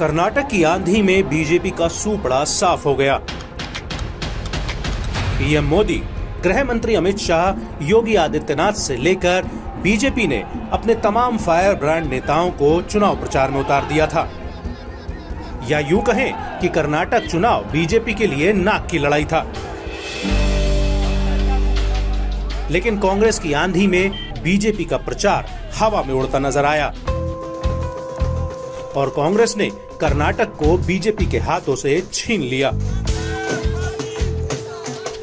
कर्नाटक की आंधी में बीजेपी का सूपड़ा साफ हो गया। पीएम मोदी, गृह मंत्री अमित शाह, योगी आदित्यनाथ से लेकर बीजेपी ने अपने तमाम फायर ब्रांड नेताओं को चुनाव प्रचार में उतार दिया था। या यूं कहें कि कर्नाटक चुनाव बीजेपी के लिए नाक की लड़ाई था। लेकिन कांग्रेस की आंधी में बीजेपी का प्रचार हवा में उड़ता नजर आया और कांग्रेस ने कर्नाटक को बीजेपी के हाथों से छीन लिया।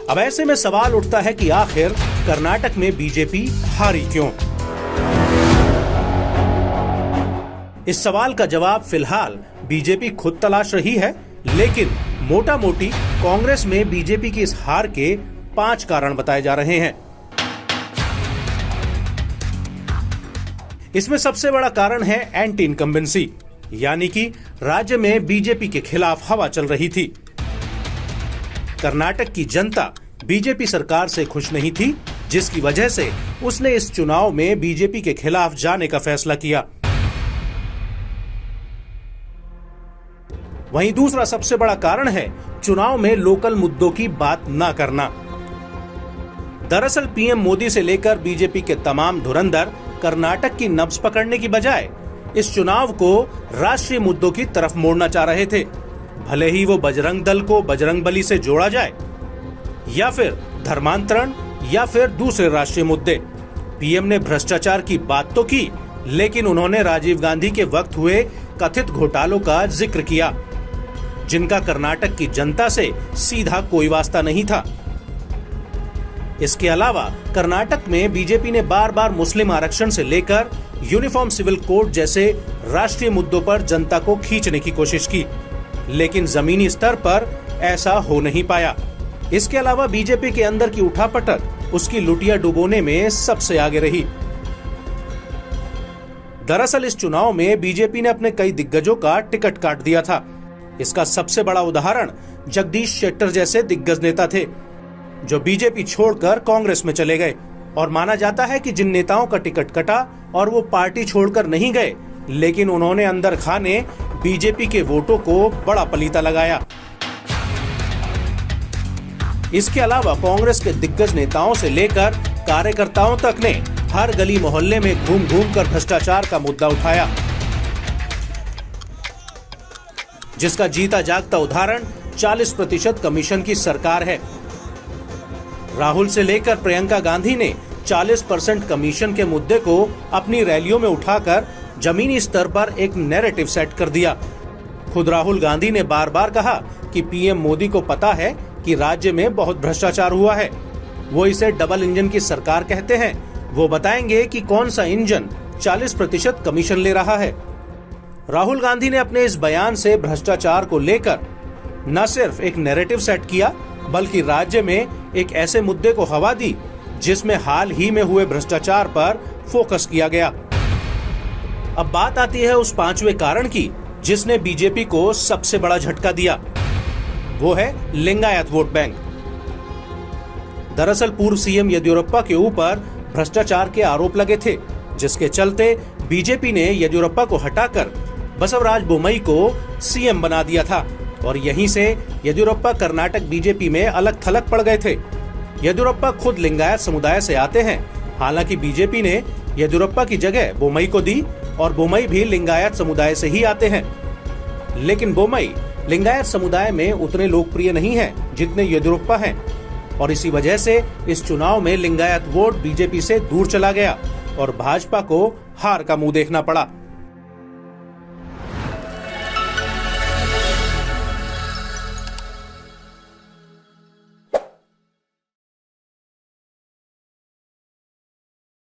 अब ऐसे में सवाल उठता है कि आखिर कर्नाटक में बीजेपी हारी क्यों? इस सवाल का जवाब फिलहाल बीजेपी खुद तलाश रही है, लेकिन मोटा मोटी कांग्रेस में बीजेपी की इस हार के 5 कारण बताए जा रहे हैं। इसमें सबसे बड़ा कारण है एंटी इनकम्बेंसी, यानी कि राज्य में बीजेपी के खिलाफ हवा चल रही थी। कर्नाटक की जनता बीजेपी सरकार से खुश नहीं थी, जिसकी वजह से उसने इस चुनाव में बीजेपी के खिलाफ जाने का फैसला किया। वहीं दूसरा सबसे बड़ा कारण है चुनाव में लोकल मुद्दों की बात न करना। दरअसल पीएम मोदी से लेकर बीजेपी के तमाम धुरंधर कर्नाटक की नब्ज पकड़ने की बजाय इस चुनाव को राष्ट्रीय मुद्दों की तरफ मोड़ना चाह रहे थे। भले ही वो बजरंग दल को बजरंगबली से जोड़ा जाए, या फिर धर्मांतरण, या फिर दूसरे राष्ट्रीय मुद्दे। पीएम ने भ्रष्टाचार की बात तो की, लेकिन उन्होंने राजीव गांधी के वक्त हुए कथित घोटालों का जिक्र किया, जिनका कर्नाटक की जनता से सीधा कोई वास्ता नहीं था। इसके अलावा कर्नाटक में बीजेपी ने बार बार मुस्लिम आरक्षण से लेकर यूनिफॉर्म सिविल कोड जैसे राष्ट्रीय मुद्दों पर जनता को खींचने की कोशिश की, लेकिन जमीनी स्तर पर ऐसा हो नहीं पाया। इसके अलावा बीजेपी के अंदर की उठापटक उसकी लुटिया डुबोने में सबसे आगे रही। दरअसल इस चुनाव में बीजेपी ने अपने कई दिग्गजों का टिकट काट दिया था। इसका सबसे बड़ा उदाहरण जगदीश शेट्टर जैसे दिग्गज नेता थे, जो बीजेपी छोड़कर कांग्रेस में चले गए। और माना जाता है कि जिन नेताओं का टिकट कटा और वो पार्टी छोड़कर नहीं गए, लेकिन उन्होंने अंदर खाने बीजेपी के वोटों को बड़ा पलीता लगाया। इसके अलावा कांग्रेस के दिग्गज नेताओं से लेकर कार्यकर्ताओं तक ने हर गली मोहल्ले में घूम घूम कर भ्रष्टाचार का मुद्दा उठाया, जिसका जीता जागता उदाहरण 40% कमीशन की सरकार है। राहुल से लेकर प्रियंका गांधी ने 40% कमीशन के मुद्दे को अपनी रैलियों में उठाकर जमीनी स्तर पर एक नैरेटिव सेट कर दिया। खुद राहुल गांधी ने बार बार कहा कि पीएम मोदी को पता है कि राज्य में बहुत भ्रष्टाचार हुआ है। वो इसे डबल इंजन की सरकार कहते हैं। वो बताएंगे कि कौन सा इंजन 40% कमीशन ले रहा है। राहुल गांधी ने अपने इस बयान से भ्रष्टाचार को लेकर न सिर्फ एक नैरेटिव सेट किया, बल्कि राज्य में एक ऐसे मुद्दे को हवा दी जिसमें हाल ही में हुए भ्रष्टाचार पर फोकस किया गया। अब बात आती है उस 5वें कारण की, जिसने बीजेपी को सबसे बड़ा झटका दिया। वो है लिंगायत वोट बैंक। दरअसल पूर्व सीएम येदियुरप्पा के ऊपर भ्रष्टाचार के आरोप लगे थे, जिसके चलते बीजेपी ने येदियुरप्पा को हटाकर बसवराज बोम्मई को सीएम बना दिया था और यहीं से येदियुरप्पा कर्नाटक बीजेपी में अलग थलग पड़ गए थे। येदियुरप्पा खुद लिंगायत समुदाय से आते हैं। हालांकि बीजेपी ने येदियुरप्पा की जगह बोम्मई को दी और बोम्मई भी लिंगायत समुदाय से ही आते हैं, लेकिन बोम्मई लिंगायत समुदाय में उतने लोकप्रिय नहीं है जितने येदियुरप्पा हैं और इसी वजह से इस चुनाव में लिंगायत वोट बीजेपी से दूर चला गया और भाजपा को हार का मुंह देखना पड़ा।